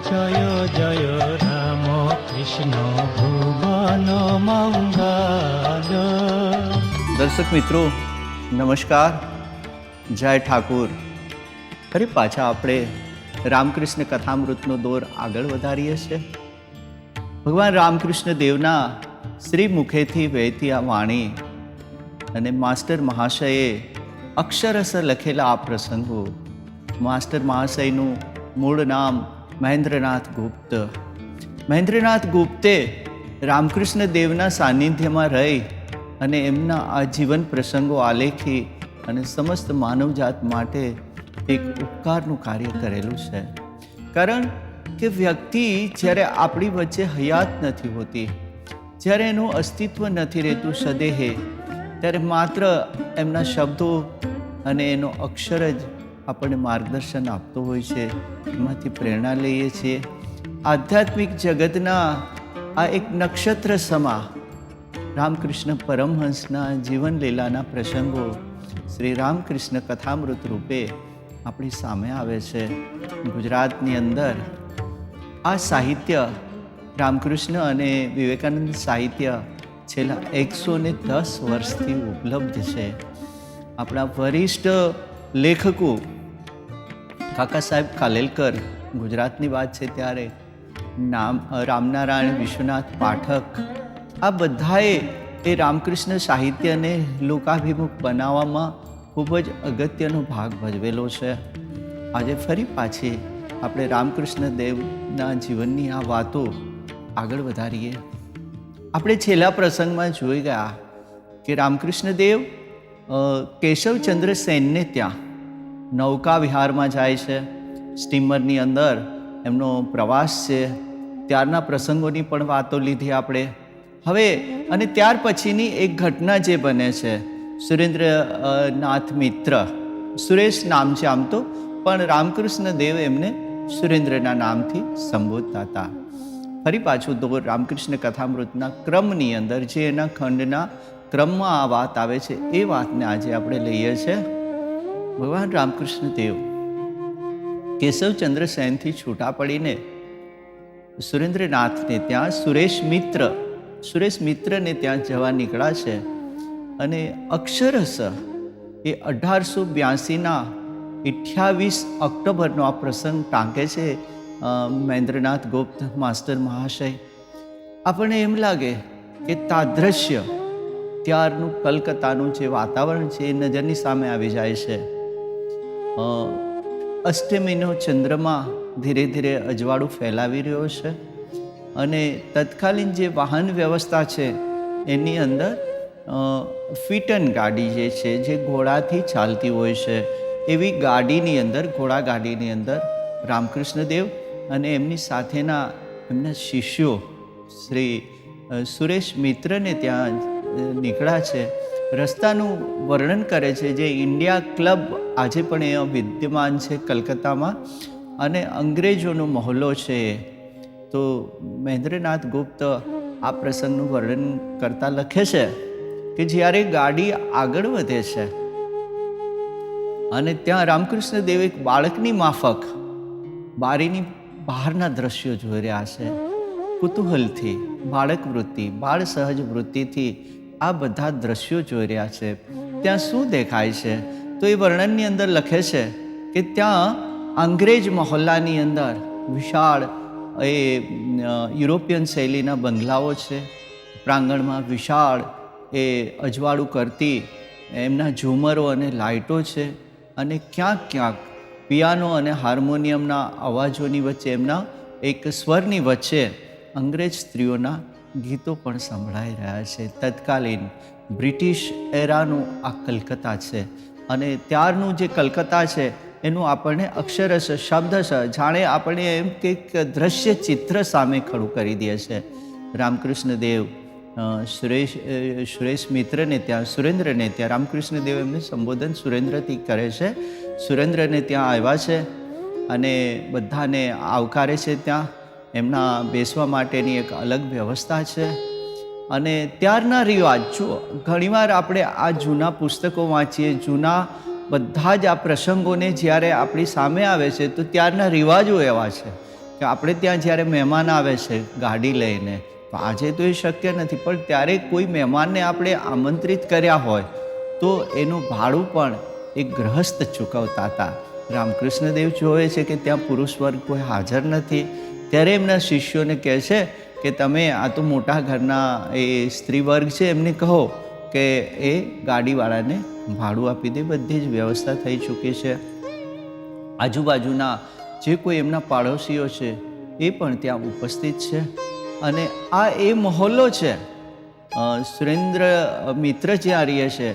জয় জয় রাম কৃষ্ণ ভুবন મંગલ। દર્શક મિત્રો નમસ્કાર, જય ઠાકુર। ફરી પાછા આપણે રામકૃષ્ણ કથામૃતનો દોર આગળ વધારીએ છીએ। ભગવાન રામકૃષ્ણ દેવના શ્રી મુખેથી વહેતી આ વાણી અને માસ્ટર મહાશયે અક્ષરશ લખેલા આ પ્રસંગો। માસ્ટર મહાશયનું મૂળ નામ મહેન્દ્રનાથ ગુપ્ત। મહેન્દ્રનાથ ગુપ્તે રામકૃષ્ણ દેવના સાનિધ્યમાં રહી અને એમના આ જીવન પ્રસંગો આલેખી અને સમસ્ત માનવજાત માટે એક ઉપકારનું કાર્ય કરેલું છે। કારણ કે વ્યક્તિ જ્યારે આપણી વચ્ચે હયાત નથી હોતી, જ્યારે એનું અસ્તિત્વ નથી રહેતું સદેહે, ત્યારે માત્ર એમના શબ્દો અને એનો અક્ષર જ આપણને માર્ગદર્શન આપતો હોય છે, એમાંથી પ્રેરણા લઈએ છીએ। આધ્યાત્મિક જગતના આ એક નક્ષત્ર સમા રામકૃષ્ણ પરમહંસના જીવન લીલાના પ્રસંગો શ્રી રામકૃષ્ણ કથામૃત રૂપે આપણી સામે આવે છે। ગુજરાતની અંદર આ સાહિત્ય રામકૃષ્ણ અને વિવેકાનંદ સાહિત્ય છેલ્લા 110 વર્ષથી ઉપલબ્ધ છે। આપણા વરિષ્ઠ લેખકો કાકા સાહેબ કાલેલકર, ગુજરાતની વાત છે ત્યારે રામનારાયણ વિશ્વનાથ પાઠક, આ બધાએ એ રામકૃષ્ણ સાહિત્યને લોકાભિમુખ બનાવવામાં ખૂબ જ અગત્યનો ભાગ ભજવેલો છે। આજે ફરી પાછી આપણે રામકૃષ્ણ દેવના જીવનની આ વાતો આગળ વધારીએ। આપણે છેલ્લા પ્રસંગમાં જોઈ ગયા કે રામકૃષ્ણ દેવ કેશવચંદ્ર સેનને ત્યાં નૌકા વિહારમાં જાય છે, સ્ટીમરની અંદર એમનો પ્રવાસ છે, ત્યારના પ્રસંગોની પણ વાતો લીધી આપણે। હવે અને ત્યાર પછીની એક ઘટના જે બને છે, સુરેન્દ્રનાથ મિત્ર, સુરેશ નામ છે આમ તો, પણ રામકૃષ્ણ દેવ એમને સુરેન્દ્રના નામથી સંબોધતા હતા। ફરી પાછું દોર રામકૃષ્ણ કથામૃતના ક્રમની અંદર જે એના ખંડના ક્રમમાં આ વાત આવે છે, એ વાતને આજે આપણે લઈએ છીએ। ભગવાન રામકૃષ્ણ દેવ કેશવચંદ્ર સેનથી છૂટા પડીને સુરેન્દ્રનાથને ત્યાં સુરેશ મિત્રને ત્યાં જવા નીકળ્યા છે અને અક્ષરશ એ 1882ના 28 ઓક્ટોબરનો આ પ્રસંગ ટાંકે છે મહેન્દ્રનાથ ગુપ્ત માસ્ટર મહાશય। આપણને એમ લાગે કે તાદ્રશ્ય ત્યારનું કલકત્તાનું જે વાતાવરણ છે એ નજરની સામે આવી જાય છે। અષ્ટમીનો ચંદ્રમા ધીરે ધીરે અજવાળું ફેલાવી રહ્યો છે અને તત્કાલીન જે વાહન વ્યવસ્થા છે એની અંદર ફિટન ગાડી જે છે, જે ઘોડાથી ચાલતી હોય છે, એવી ગાડીની અંદર, ઘોડા ગાડીની અંદર રામકૃષ્ણ દેવ અને એમની સાથેના એમના શિષ્યો શ્રી સુરેશ મિત્રને ત્યાં નીકળ્યા છે। રસ્તાનું વર્ણન કરે છે, જે ઇન્ડિયા ક્લબ આજે પણ એ વિદ્યમાન છે કલકત્તામાં, અને અંગ્રેજોનો મહોલ્લો છે। તો મહેન્દ્રનાથ ગુપ્ત આ પ્રસંગનું વર્ણન કરતા લખે છે કે જ્યારે ગાડી આગળ વધે છે અને ત્યાં રામકૃષ્ણ દેવ એક બાળકની માફક બારીની બહારના દ્રશ્યો જોઈ રહ્યા છે। કુતૂહલથી, બાળક વૃત્તિ, બાળ સહજ વૃત્તિથી આ બધા દ્રશ્યો જોઈ રહ્યા છે। ત્યાં શું દેખાય છે? તો એ વર્ણનની અંદર લખે છે કે ત્યાં અંગ્રેજ મહોલ્લાની અંદર વિશાળ એ યુરોપિયન શૈલીના બંગલાઓ છે, પ્રાંગણમાં વિશાળ એ અજવાળું કરતી એમના ઝુમરો અને લાઇટો છે, અને ક્યાંક ક્યાંક પિયાનો અને હાર્મોનિયમના અવાજોની વચ્ચે, એમના એક સ્વરની વચ્ચે અંગ્રેજ સ્ત્રીઓના ગીતો પણ સંભળાઈ રહ્યા છે। તત્કાલીન બ્રિટિશ એરાનું આ કલકત્તા છે, અને ત્યારનું જે કલકત્તા છે એનું આપણને અક્ષરશ શબ્દશ જાણે આપણે એમ કંઈક દ્રશ્ય ચિત્ર સામે ખડું કરી દે છે। રામકૃષ્ણ દેવ સુરેશ મિત્રને ત્યાં, સુરેન્દ્રને ત્યાં, રામકૃષ્ણ દેવ એમને સંબોધન સુરેન્દ્રથી કરે છે। સુરેન્દ્રને ત્યાં આવ્યા છે અને બધાને આવકારે છે। ત્યાં એમના બેસવા માટેની એક અલગ વ્યવસ્થા છે। અને ત્યારના રિવાજ જુઓ, ઘણીવાર આપણે આ જૂના પુસ્તકો વાંચીએ, જૂના બધા જ આ પ્રસંગોને જ્યારે આપણી સામે આવે છે તો ત્યારના રિવાજો એવા છે કે આપણે ત્યાં જ્યારે મહેમાન આવે છે ગાડી લઈને, તો આજે તો એ શક્ય નથી, પણ ત્યારે કોઈ મહેમાનને આપણે આમંત્રિત કર્યા હોય તો એનું ભાડું પણ એક ગૃહસ્થ ચૂકવતા હતા. રામકૃષ્ણ દેવ જોવે છે કે ત્યાં પુરુષ વર્ગ કોઈ હાજર નથી, ત્યારે એમના શિષ્યોને કહે છે કે તમે આ તો મોટા ઘરના એ સ્ત્રી વર્ગ છે, એમને કહો કે એ ગાડીવાળાને ભાડું આપી દે, બધી જ વ્યવસ્થા થઈ ચૂકી છે. આજુબાજુના જે કોઈ એમના પાડોશીઓ છે એ પણ ત્યાં ઉપસ્થિત છે. અને આ એ મહોલ્લો છે. સુરેન્દ્ર મિત્ર જ્યાં રહે છે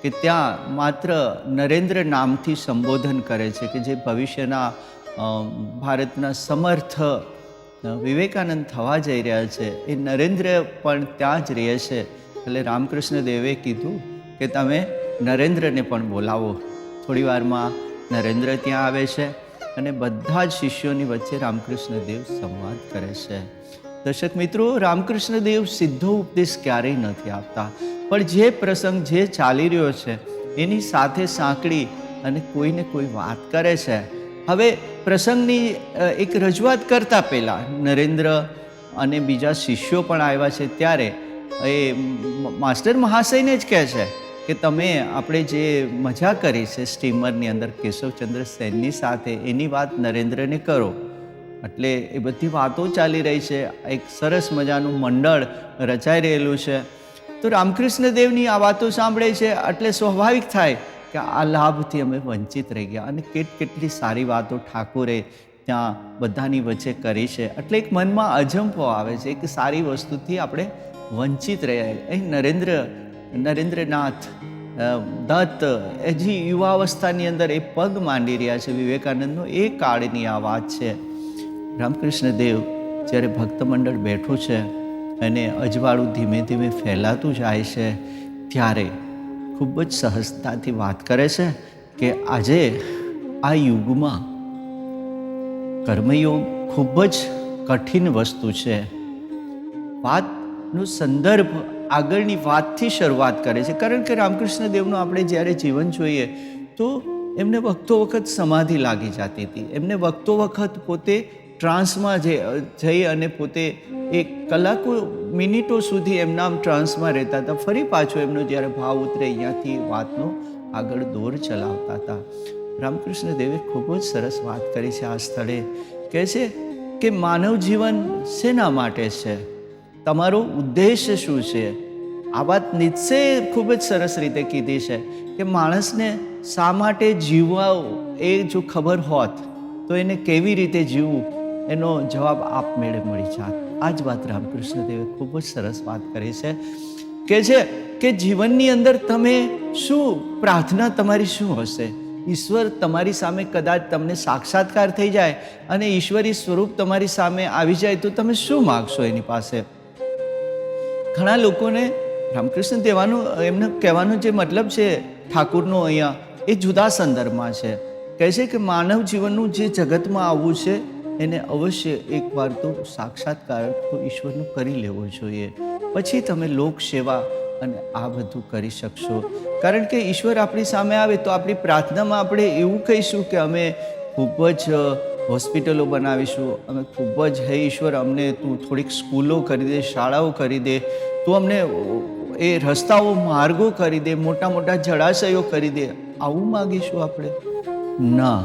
કે ત્યાં માત્ર નરેન્દ્ર નામથી સંબોધન કરે છે, કે જે ભવિષ્યના ભારતના સમર્થ વિવેકાનંદ થવા જઈ રહ્યા છે. એ નરેન્દ્ર પણ ત્યાં જ રહે છે. એટલે રામકૃષ્ણ દેવે કીધું કે તમે નરેન્દ્રને પણ બોલાવો. થોડી વારમાં નરેન્દ્ર ત્યાં આવે છે અને બધા જ શિષ્યોની વચ્ચે રામકૃષ્ણ દેવ સંવાદ કરે છે. દર્શક મિત્રો, રામકૃષ્ણ દેવ સીધો ઉપદેશ ક્યારેય નથી આપતા, પણ જે પ્રસંગ જે ચાલી રહ્યો છે એની સાથે સાંકળી અને કોઈને કોઈ વાત કરે છે. હવે પ્રસંગની એક રજૂઆત કરતાં પહેલાં નરેન્દ્ર અને બીજા શિષ્યો પણ આવ્યા છે, ત્યારે એ માસ્ટર મહાશયને જ કહે છે કે તમે આપણે જે મજા કરી છે સ્ટીમરની અંદર કેશવચંદ્ર સેનની સાથે, એની વાત નરેન્દ્રને કરો. એટલે એ બધી વાતો ચાલી રહી છે. એક સરસ મજાનું મંડળ રચાઈ રહેલું છે. તો રામકૃષ્ણ દેવની આ વાતો સાંભળે છે એટલે સ્વાભાવિક થાય કે આ લાભથી અમે વંચિત રહી ગયા. અને કેટલી સારી વાતો ઠાકોરે ત્યાં બધાની વચ્ચે કરી છે. એટલે એક મનમાં અજંપો આવે છે, એક સારી વસ્તુથી આપણે વંચિત રહ્યા. અહીં નરેન્દ્રનાથ દત્ત હજી યુવાવસ્થાની અંદર એ પગ માંડી રહ્યા છે વિવેકાનંદનો. એ કાળની આ વાત છે. રામકૃષ્ણ દેવ જ્યારે ભક્ત મંડળ બેઠું છે અને અજવાળું ધીમે ધીમે ફેલાતું જાય છે, ત્યારે ખૂબ જ સહજતાથી વાત કરે છે કે આજે આ યુગમાં કર્મયોગ ખૂબ જ કઠિન વસ્તુ છે. વાતનો સંદર્ભ આગળની વાતથી શરૂઆત કરે છે, કારણ કે રામકૃષ્ણ દેવનું આપણે જ્યારે જીવન જોઈએ તો એમને વખતો વખત સમાધિ લાગી જતી હતી. એમને વખતો વખત પોતે ટ્રાન્સમાં જઈ અને પોતે એક કલાકો મિનિટો સુધી એમના ટ્રાન્સમાં રહેતા હતા. ફરી પાછો એમનો જ્યારે ભાવ ઉતરે અહીંયાથી વાતનો આગળ દોર ચલાવતા હતા. રામકૃષ્ણ દેવે ખૂબ જ સરસ વાત કરી છે આ સ્થળે. કહે છે કે માનવ જીવન શેના માટે છે, તમારો ઉદ્દેશ શું છે. આ વાત નીત્સે ખૂબ જ સરસ રીતે કીધી છે કે માણસને શા માટે જીવવા એ જો ખબર હોત તો એને કેવી રીતે જીવવું એનો જવાબ આપમેળે મળી જાત. આ જ વાત રામકૃષ્ણ દેવે ખૂબ જ સરસ વાત કરી છે. કે છે કે જીવનની અંદર તમે શું પ્રાર્થના તમારી શું હશે. ઈશ્વર તમારી સામે કદાચ તમને સાક્ષાત્કાર થઈ જાય અને ઈશ્વરી સ્વરૂપ તમારી સામે આવી જાય તો તમે શું માગશો એની પાસે. ઘણા લોકોને રામકૃષ્ણ દેવાનું એમને કહેવાનો જે મતલબ છે ઠાકુરનો અહીંયા એ જુદા સંદર્ભમાં છે. કહે છે કે માનવ જીવનનું જે જગતમાં આવવું છે એને અવશ્ય એકવાર તો સાક્ષાત્કાર તો ઈશ્વરનું કરી લેવો જોઈએ, પછી તમે લોક સેવા અને આ બધું કરી શકશો. કારણ કે ઈશ્વર આપણી સામે આવે તો આપણી પ્રાર્થનામાં આપણે એવું કહીશું કે અમે ખૂબ જ હોસ્પિટલો બનાવીશું, અમે ખૂબ જ હે ઈશ્વર અમને તું થોડીક સ્કૂલો કરી દે, શાળાઓ કરી દે, તું અમને એ રસ્તાઓ માર્ગો કરી દે, મોટા મોટા જળાશયો કરી દે, આવું માગીશું આપણે? ના.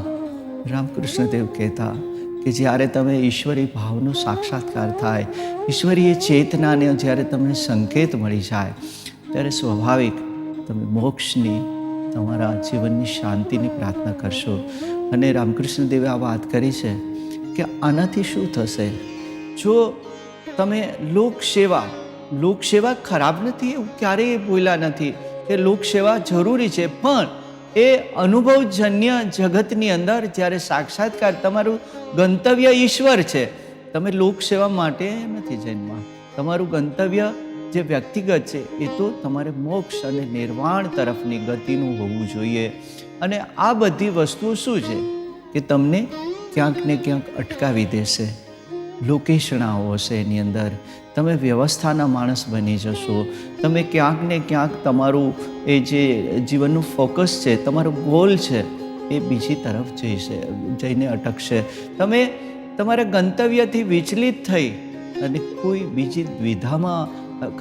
રામકૃષ્ણ દેવ કહેતા કે જ્યારે તમે ઈશ્વરી ભાવનો સાક્ષાત્કાર થાય, ઈશ્વરીય ચેતનાને જ્યારે તમને સંકેત મળી જાય, ત્યારે સ્વાભાવિક તમે મોક્ષની, તમારા જીવનની શાંતિની પ્રાર્થના કરશો. અને રામકૃષ્ણ દેવે આ વાત કરી છે કે આનાથી શું થશે. જો તમે લોકસેવા ખરાબ નથી, એવું ક્યારેય બોલ્યા નથી કે લોકસેવા જરૂરી છે, પણ એ અનુભવજન્ય જગતની અંદર જ્યારે સાક્ષાત્કાર, તમારું ગંતવ્ય ઈશ્વર છે, તમે લોકસેવા માટે નથી જન્મા. તમારું ગંતવ્ય જે વ્યક્તિગત છે એ તો તમારે મોક્ષ અને નિર્વાણ તરફની ગતિનું હોવું જોઈએ. અને આ બધી વસ્તુઓ શું છે કે તમને ક્યાંક ને ક્યાંક અટકાવી દેશે. લોકેશણાઓ હશે એની અંદર, તમે વ્યવસ્થાના માણસ બની જશો. તમે ક્યાંક ને ક્યાંક તમારું એ જે જીવનનું ફોકસ છે, તમારો ગોલ છે, એ બીજી તરફ જઈને અટકશે. તમે તમારા ગંતવ્યથી વિચલિત થઈ અને કોઈ બીજી દ્વિધામાં,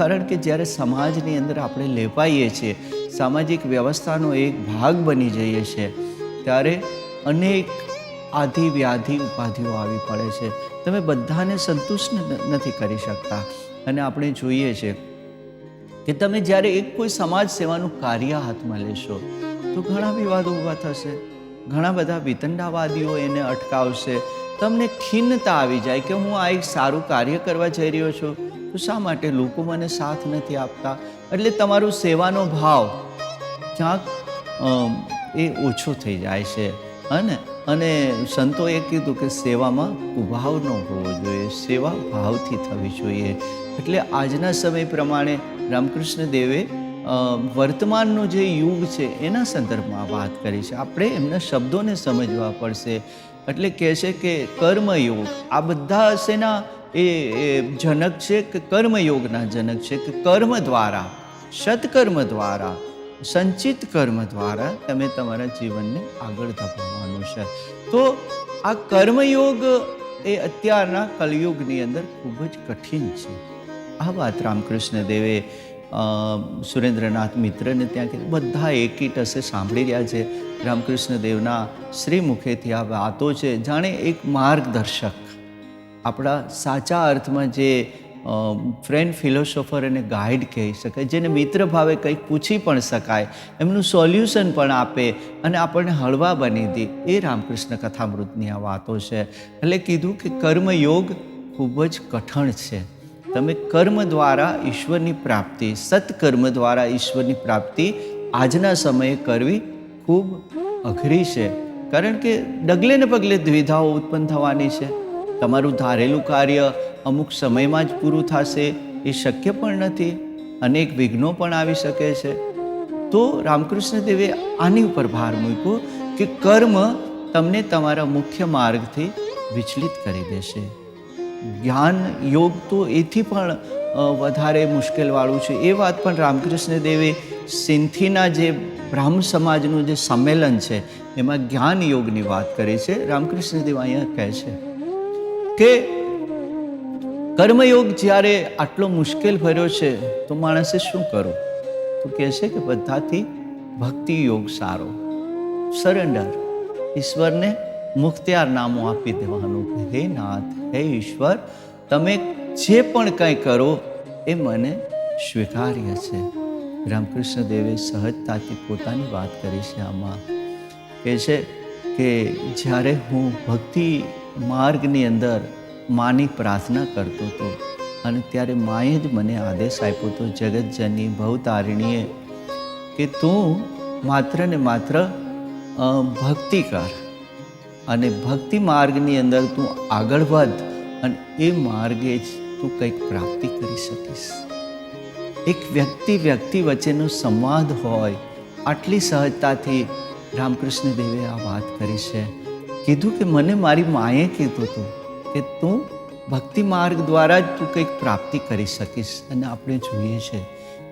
કારણ કે જ્યારે સમાજની અંદર આપણે લેવાઈએ છીએ, સામાજિક વ્યવસ્થાનો એક ભાગ બની જઈએ છીએ, ત્યારે અનેક આધિ વ્યાધિ ઉપાધિઓ આવી પડે છે. તમે બધાને સંતુષ્ટ નથી કરી શકતા. અને આપણે જોઈએ છે કે તમે જ્યારે એક કોઈ સમાજ સેવાનું કાર્ય હાથમાં લેશો તો ઘણા વિવાદો ઊભા થશે, ઘણા બધા વિતંડાવાદીઓ એને અટકાવશે. તમને ખિન્નતા આવી જાય કે હું આ એક સારું કાર્ય કરવા જઈ રહ્યો છું તો શા માટે લોકો મને સાથ નથી આપતા. એટલે તમારો સેવાનો ભાવ ક્યાંક એ ઓછો થઈ જાય છે. અને સંતોએ કીધું કે સેવામાં કુભાવ ન હોવો જોઈએ, સેવા ભાવથી થવી જોઈએ. એટલે આજના સમય પ્રમાણે રામકૃષ્ણ દેવે વર્તમાનનો જે યુગ છે એના સંદર્ભમાં વાત કરી છે. આપણે એમના શબ્દોને સમજવા પડશે. એટલે કહે છે કે કર્મયોગ આ બધા શેના એ જનક છે, કે કર્મયોગના જનક છે. કે કર્મ દ્વારા, સત્કર્મ દ્વારા, સંચિત કર્મ દ્વારા તમે તમારા જીવનને આગળ ધપાવવાનું છે. તો આ કર્મયોગ એ અત્યારના કલયુગની અંદર ખૂબ જ કઠિન છે. આ વાત રામકૃષ્ણ દેવે સુરેન્દ્રનાથ મિત્રને ત્યાં કીધું. બધા એકીટસે સાંભળી રહ્યા છે રામકૃષ્ણ દેવના શ્રી મુખેથી આ વાતો છે, જાણે એક માર્ગદર્શક, આપણા સાચા અર્થમાં જે ફ્રેન્ડ, ફિલોસોફર અને ગાઈડ કહી શકાય, જેને મિત્ર ભાવે કંઈક પૂછી પણ શકાય, એમનું સોલ્યુશન પણ આપે અને આપણને હળવા બની દે, એ રામકૃષ્ણ કથામૃતની આ વાતો છે. એટલે કીધું કે કર્મયોગ ખૂબ જ કઠણ છે. તમે કર્મ દ્વારા ઈશ્વરની પ્રાપ્તિ, સત્કર્મ દ્વારા ઈશ્વરની પ્રાપ્તિ આજના સમયે કરવી ખૂબ અઘરી છે. કારણ કે ડગલે ને પગલે દ્વિધાઓ ઉત્પન્ન થવાની છે. તમારું ધારેલું કાર્ય અમુક સમયમાં જ પૂરું થશે એ શક્ય પણ નથી. અનેક વિઘ્નો પણ આવી શકે છે. તો રામકૃષ્ણ દેવે આની ઉપર ભાર મૂક્યો કે કર્મ તમને તમારા મુખ્ય માર્ગથી વિચલિત કરી દેશે. જ્ઞાન યોગ તો એથી પણ વધારે મુશ્કેલવાળું છે. એ વાત પણ રામકૃષ્ણ દેવે સિંથીના જે બ્રાહ્મ સમાજનું જે સંમેલન છે એમાં જ્ઞાન યોગની વાત કરી છે. રામકૃષ્ણ દેવ અહીંયા કહે છે કે કર્મયોગ જ્યારે આટલો મુશ્કેલ ભર્યો છે તો માણસે શું કરવું? તો કહે છે કે બધાથી ભક્તિ યોગ સારો. સરેન્ડર, ઈશ્વરને મુખ્તિયાર નામો આપી દેવાનું. હે નાથ, હે ઈશ્વર, તમે જે પણ કંઈ કરો એ મને સ્વીકાર્ય છે. રામકૃષ્ણ દેવે સહજતાથી પોતાની વાત કરી છે. આમાં કહે છે કે જ્યારે હું ભક્તિ માર્ગની અંદર માની પ્રાર્થના કરતો હતો અને ત્યારે માએ જ મને આદેશ આપ્યો હતો, જગતજનની ભવતારિણીએ, કે તું માત્ર ને માત્ર ભક્તિ કર અને ભક્તિ માર્ગની અંદર તું આગળ વધ અને એ માર્ગે જ તું કંઈક પ્રાપ્તિ કરી શકીશ. એક વ્યક્તિ વચ્ચેનો સંવાદ હોય, આટલી સહજતાથી રામકૃષ્ણ દેવે આ વાત કરી છે. કીધું કે મને મારી માએ કીધું હતું કે તું ભક્તિ માર્ગ દ્વારા જ તું કંઈક પ્રાપ્તિ કરી શકીશ. અને આપણે જોઈએ છે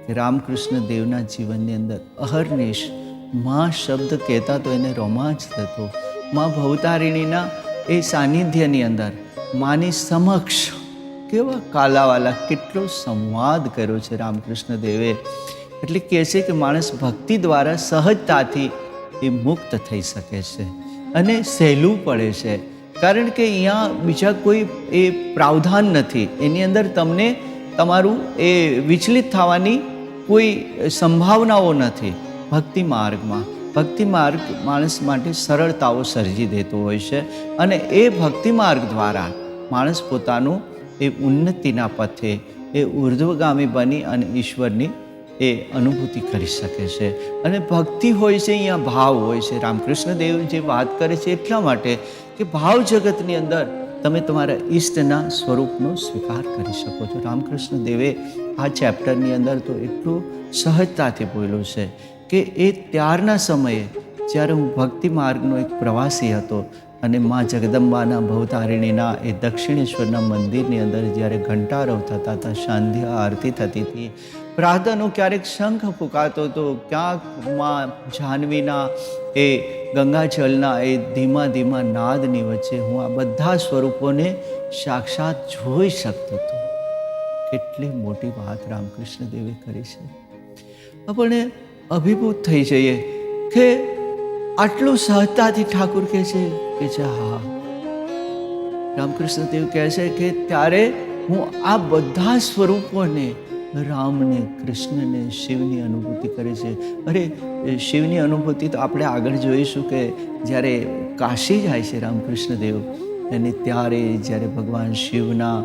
કે રામકૃષ્ણ દેવના જીવનની અંદર અહર્નિશ મા શબ્દ કહેતા તો એને રોમાંચ થતો. મા ભવતારિણીના એ સાનિધ્યની અંદર માની સમક્ષ કેવા કાલાવાલા કેટલો સંવાદ કર્યો છે રામકૃષ્ણ દેવે. એટલે કહે છે કે માણસ ભક્તિ દ્વારા સહજતાથી એ મુક્ત થઈ શકે છે અને સહેલું પડે છે. કારણ કે અહીંયા બીજા કોઈ એ પ્રાવધાન નથી, એની અંદર તમને તમારું એ વિચલિત થવાની કોઈ સંભાવનાઓ નથી. ભક્તિ માર્ગમાં ભક્તિ માર્ગ માણસ માટે સરળતાઓ સર્જી દેતો હોય છે અને એ ભક્તિ માર્ગ દ્વારા માણસ પોતાનું એ ઉન્નતિના પથે એ ઉર્ધ્વગામી બની અને ઈશ્વરની એ અનુભૂતિ કરી શકે છે. અને ભક્તિ હોય છે, અહીંયા ભાવ હોય છે. રામકૃષ્ણ દેવ જે વાત કરે છે એટલા માટે કે ભાવ જગતની અંદર તમે તમારા ઈષ્ટના સ્વરૂપનો સ્વીકાર કરી શકો છો. રામકૃષ્ણ દેવે આ ચેપ્ટરની અંદર તો એટલું સહજતાથી બોલ્યો છે કે એ ત્યારના સમયે જ્યારે હું ભક્તિ માર્ગનો એક પ્રવાસી હતો અને મા જગદંબાના ભવતારિણીના એ દક્ષિણેશ્વરના મંદિરની અંદર જ્યારે ઘંટારવ થતા હતા, સાંધ્યા આરતી થતી હતી પ્રાતઃનો ક્યારેક શંખ ફૂંકાતો હતો, ક્યાંક માં જાહ્નવીના એ ગંગાજળના એ ધીમા ધીમા નાદની વચ્ચે હું આ બધા સ્વરૂપોને સાક્ષાત જોઈ શકતો હતો. કેટલી મોટી વાત રામકૃષ્ણ દેવે કરી છે. આપણે અભિભૂત થઈ જઈએ કે આટલું સહજતાથી ઠાકુર કહે છે કે હા. રામકૃષ્ણ દેવ કહે છે કે ત્યારે હું આ બધા સ્વરૂપોને, રામને, કૃષ્ણને, શિવની અનુભૂતિ કરે છે. અરે શિવની અનુભૂતિ તો આપણે આગળ જોઈશું કે જ્યારે કાશી જાય છે રામકૃષ્ણ દેવ, અને ત્યારે જ્યારે ભગવાન શિવના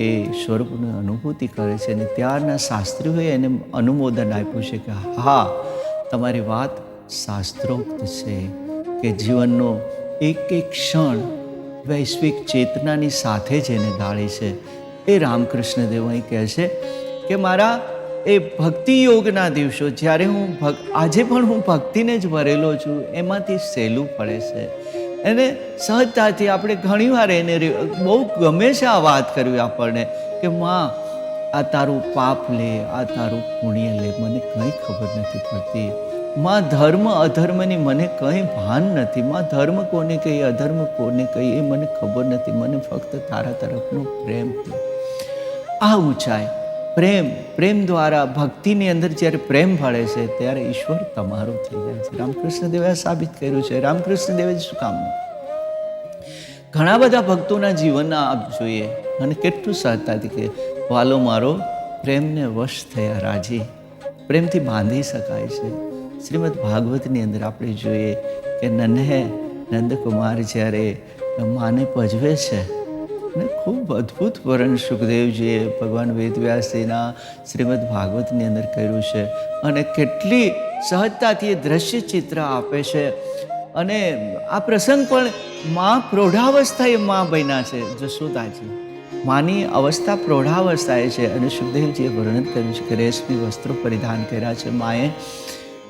એ સ્વરૂપની અનુભૂતિ કરે છે, અને ત્યારના શાસ્ત્રીઓએ એને અનુમોદન આપ્યું છે કે હા, તમારી વાત શાસ્ત્રોક્ત છે કે જીવનનો એક એક ક્ષણ વૈશ્વિક ચેતનાની સાથે જ એને ગાળી છે. એ રામકૃષ્ણ દેવ અહીં કહે છે કે મારા એ ભક્તિ યોગના દિવસો, જ્યારે હું આજે પણ હું ભક્તિને જ ભરેલો છું, એમાંથી સહેલું પડે છે. એને સહજતાથી આપણે ઘણીવાર એને બહુ ગમે છે આ વાત કરવી આપણને કે માં, આ તારું પાપ લે, આ તારું પુણ્ય લે, મને કંઈ ખબર નથી પડતી. માં, ધર્મ અધર્મની મને કંઈ ભાન નથી. માં, ધર્મ કોને કહી, અધર્મ કોને કહી, એ મને ખબર નથી. મને ફક્ત તારા તરફનો પ્રેમ છે. આ ઊંચાઈ પ્રેમ દ્વારા ભક્તિની અંદર જ્યારે પ્રેમ ભળે છે ત્યારે ઈશ્વર તમારો થઈ જાય છે. રામકૃષ્ણ દેવે સાબિત કર્યું છે. રામકૃષ્ણ દેવે શું કામનું? ઘણા બધા ભક્તોના જીવનના આપ જોઈએ અને કેટલું સહજતાથી કે વાલો મારો પ્રેમને વશ થયા રાજી. પ્રેમથી બાંધી શકાય છે. શ્રીમદ ભાગવતની અંદર આપણે જોઈએ કે નંદકુમાર જ્યારે માને પજવે છે, અને ખૂબ અદ્ભુત વર્ણન સુખદેવજીએ ભગવાન વેદવ્યાસજીના શ્રીમદ ભાગવતની અંદર કર્યું છે, અને કેટલી સહજતાથી એ દ્રશ્ય ચિત્ર આપે છે. અને આ પ્રસંગ પણ માં પ્રૌઢાવસ્થાએ માં બન્યા છે. જશોદાજી માની અવસ્થા પ્રૌઢાવસ્થાએ છે, અને સુખદેવજીએ વર્ણન કર્યું છે કે રેશમી વસ્ત્રો પરિધાન કર્યા છે માએ,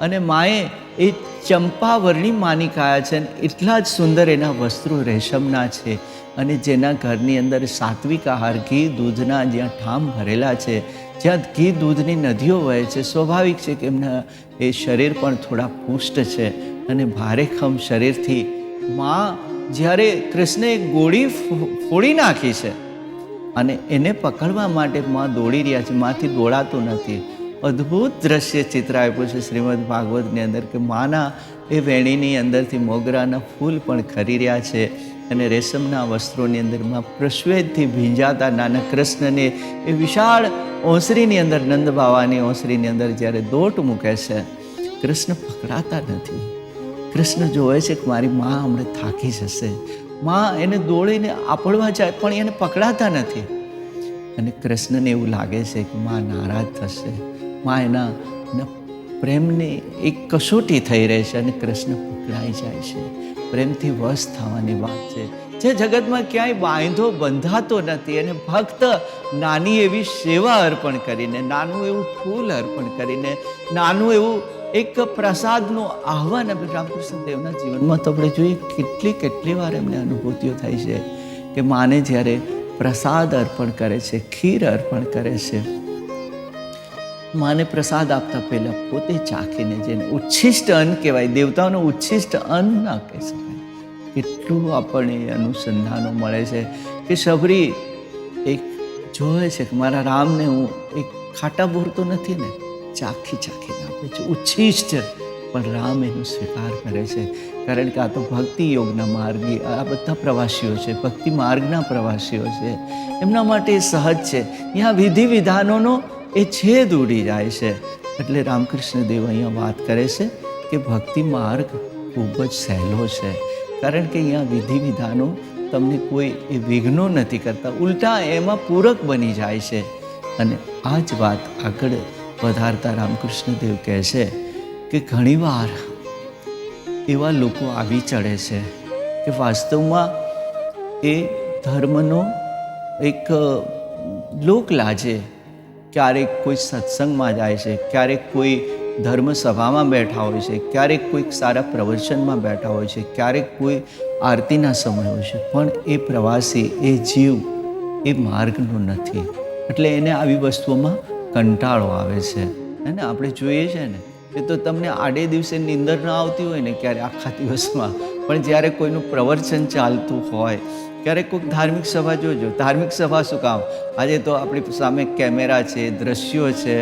અને માએ એ ચંપાવર્ણી માની કાયા છે, અને એટલા જ સુંદર એના વસ્ત્રો રેશમના છે. અને જેના ઘરની અંદર સાત્વિક આહાર, ઘી દૂધના જ્યાં ઠામ ભરેલા છે, જ્યાં ઘી દૂધની નદીઓ વહે છે, સ્વાભાવિક છે કે એમના એ શરીર પણ થોડા પુષ્ટ છે અને ભારેખમ શરીરથી માં જ્યારે કૃષ્ણે ગોળી ફોડી નાખી છે અને એને પકડવા માટે માં દોડી રહ્યા છે, માંથી દોડાતું નથી. અદ્ભુત દ્રશ્ય ચિત્ર આપ્યું છે શ્રીમદ ભાગવતની અંદર કે માના એ વેણીની અંદરથી મોગરાના ફૂલ પણ ખરી રહ્યા છે, અને રેશમના વસ્ત્રોની અંદરમાં પ્રશ્વેદથી ભીંજાતા નાના કૃષ્ણને એ વિશાળ ઓસરીની અંદર, નંદ બાવાની ઓસરીની અંદર જ્યારે દોટ મૂકે છે, કૃષ્ણ પકડાતા નથી. કૃષ્ણ જોવે છે કે મારી માં હમણાં થાકી જશે, માં એને દોડીને આપડવા જાય પણ એને પકડાતા નથી. અને કૃષ્ણને એવું લાગે છે કે માં નારાજ થશે, માં એના પ્રેમની એક કસોટી થઈ રહી છે, અને કૃષ્ણ પકડાઈ જાય છે. પ્રેમથી વશ થવાની વાત છે જે જગતમાં ક્યાંય બાંધો બંધાતો નથી. અને ભક્ત નાની એવી સેવા અર્પણ કરીને, નાનું એવું ફૂલ અર્પણ કરીને, નાનું એવું એક પ્રસાદનું આહ્વાન રામકૃષ્ણ દેવના જીવનમાં તો આપણે જોઈએ કેટલી વાર એમને અનુભૂતિઓ થાય છે કે માને જ્યારે પ્રસાદ અર્પણ કરે છે, ખીર અર્પણ કરે છે, માને પ્રસાદ આપતા પહેલા પોતે ચાખીને, જેને ઉચ્છિષ્ટ અન્ન કહેવાય, દેવતાઓનું ઉચ્છિષ્ટ અન્ન ના કહી શકાય. કેટલું આપણને અનુસંધાનો મળે છે કે સબરી એક જોવે છે કે મારા રામને હું એક ખાટા બોરતો નથી ને, ચાખીને આપે છે ઉચ્છિષ્ટ, પણ રામ એનો સ્વીકાર કરે છે. કારણ કે આ તો ભક્તિ યોગના માર્ગી, આ બધા પ્રવાસીઓ છે, ભક્તિ માર્ગના પ્રવાસીઓ છે, એમના માટે સહજ છે. અહીંયા વિધિ વિધાનોનો એ છેદ ઉડી જાય છે. એટલે રામકૃષ્ણ દેવ અહીંયા વાત કરે છે કે ભક્તિ માર્ગ ખૂબ જ સહેલો છે, કારણ કે અહીંયા વિધિ વિધાનો તમને કોઈ એ વિઘ્નો નથી કરતા, ઉલટા એમાં પૂરક બની જાય છે. અને આ જ વાત આગળ વધારતા રામકૃષ્ણ દેવ કહે છે કે ઘણીવાર એવા લોકો આવી ચડે છે કે વાસ્તવમાં એ ધર્મનો એક લોકલાજે, ક્યારેક કોઈ સત્સંગમાં જાય છે, ક્યારેક કોઈ ધર્મસભામાં બેઠા હોય છે, ક્યારેક કોઈક સારા પ્રવચનમાં બેઠા હોય છે, ક્યારેક કોઈ આરતીના સમય હોય છે, પણ એ પ્રવાસી, એ જીવ એ માર્ગનો નથી. એટલે એને આવી વસ્તુઓમાં કંટાળો આવે છે. હે ને, આપણે જોઈએ છે ને કે તો તમને આડે દિવસે નીંદર ન આવતી હોય ને ક્યારે આખા દિવસમાં, પણ જ્યારે કોઈનું પ્રવચન ચાલતું હોય, ક્યારેક કોઈક ધાર્મિક સભા જોજો. ધાર્મિક સભા શું કામ, આજે તો આપણી સામે કેમેરા છે, દ્રશ્યો છે,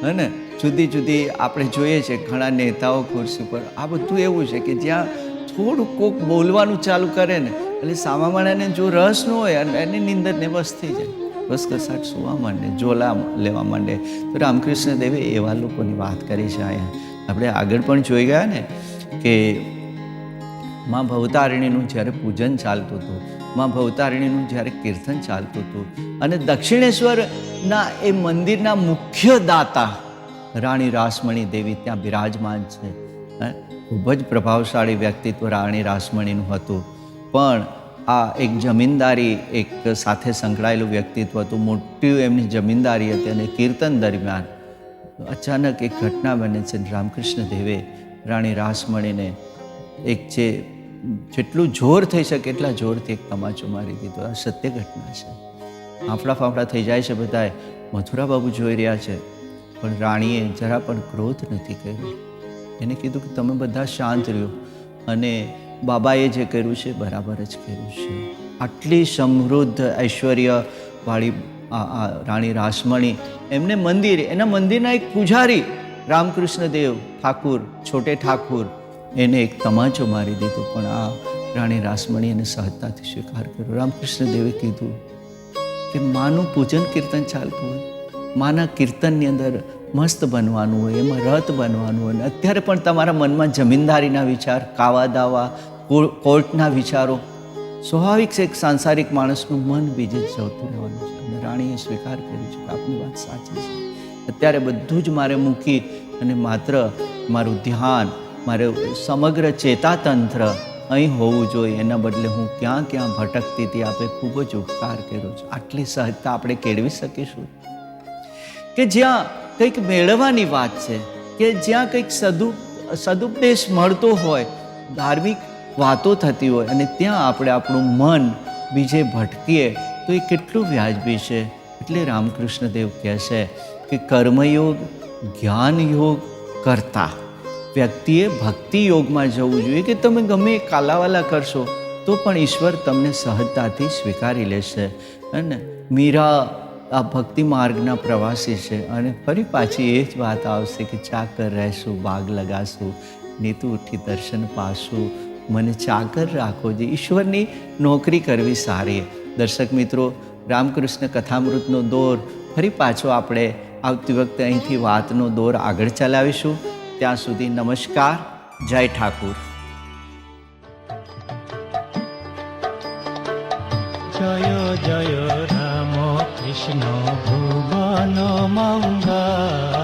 હે ને, જુદી જુદી આપણે જોઈએ છે ઘણા નેતાઓ ખુરશી પર. આ બધું એવું છે કે જ્યાં થોડું કોક બોલવાનું ચાલુ કરે ને એટલે સામાવાળાને જો રસ ન હોય અને એની નીંદરને બસ થઈ જાય, બસ કસાટ સુવા માંડે, જોલા લેવા માંડે. તો રામકૃષ્ણ દેવે એવા લોકોની વાત કરી છે. અહીંયા આપણે આગળ પણ જોઈ ગયા ને કે મા ભવતારિણીનું જ્યારે પૂજન ચાલતું હતું, મા ભવતારિણીનું જ્યારે કીર્તન ચાલતું હતું, અને દક્ષિણેશ્વરના એ મંદિરના મુખ્ય દાતા રાણી રાસમણી દેવી ત્યાં બિરાજમાન છે. ખૂબ જ પ્રભાવશાળી વ્યક્તિત્વ રાણી રાસમણીનું હતું. પણ આ એક જમીનદારી એક સાથે સંકળાયેલું વ્યક્તિત્વ હતું, મોટી એમની જમીનદારી હતી. અને કીર્તન દરમિયાન અચાનક એક ઘટના બને છે. રામકૃષ્ણ દેવે રાણી રાસમણીને એક જેટલું જોર થઈ શકે એટલા જોરથી એક તમાચો મારી દીધો. આ સત્ય ઘટના છે. ફાંફડા ફાંફડા થઈ જાય છે બધાએ. મથુરા બાબુ જોઈ રહ્યા છે, પણ રાણીએ જરા પણ ક્રોધ નથી કર્યો. એને કીધું કે તમે બધા શાંત રહ્યો, અને બાબાએ જે કર્યું છે બરાબર જ કર્યું છે. આટલી સમૃદ્ધ ઐશ્વર્યવાળી રાણી રાસમણી, એમને મંદિર, એના મંદિરના એક પૂજારી રામકૃષ્ણ દેવ ઠાકુર, છોટે ઠાકુર, એને એક તમાચો મારી દીધો. પણ આ રાણી રાસમણી એને સહજતાથી સ્વીકાર કર્યો. રામકૃષ્ણ દેવે કીધું કે માનું પૂજન કીર્તન ચાલતું હોય, માના કીર્તનની અંદર મસ્ત બનવાનું હોય, એમાં રત બનવાનું હોય, અત્યારે પણ તમારા મનમાં જમીનદારીના વિચાર, કાવા દાવા, કોર્ટના વિચારો, સ્વાભાવિક છે એક સાંસારિક માણસનું મન બીજે જ જતું રહેવાનું છે. અને રાણીએ સ્વીકાર કર્યું છે કે આપની વાત સાચી છે. અત્યારે બધું જ મારે મૂકી અને માત્ર મારું ધ્યાન, મારે સમગ્ર ચેતાતંત્ર અહીં હોવું જોઈએ, એના બદલે હું ક્યાં ક્યાં ભટકતી હતી. આપે ખૂબ જ ઉપકાર કર્યો છે. આટલી સહજતા આપણે કેળવી શકીશું કે જ્યાં કંઈક મેળવવાની વાત છે, કે જ્યાં કંઈક સદુપદેશ મળતો હોય, ધાર્મિક વાતો થતી હોય, અને ત્યાં આપણે આપણું મન બીજે ભટકીએ તો એ કેટલું વ્યાજબી છે. એટલે રામકૃષ્ણ દેવ કહે છે કે કર્મયોગ, જ્ઞાન યોગ કરતા વ્યક્તિએ ભક્તિ યોગમાં જવું જોઈએ. કે તમે ગમે કાલાવાલા કરશો તો પણ ઈશ્વર તમને સહજતાથી સ્વીકારી લેશે. અને મીરા આ ભક્તિ માર્ગના પ્રવાસી છે. અને ફરી પાછી એ જ વાત આવશે કે ચાકર રહેશું, બાગ લગાશું, નીતુ ઉઠી દર્શન પાશું, મને ચાકર રાખો. જે ઈશ્વરની નોકરી કરવી સારી. દર્શક મિત્રો, રામકૃષ્ણ કથામૃતનો દોર ફરી પાછો આપણે આવતી વખતે અહીંથી વાતનો દોર આગળ ચલાવીશું. ત્યાં સુધી નમસ્કાર, જય ઠાકુર. જય જય રામ કૃષ્ણ ભુવન મંગલ.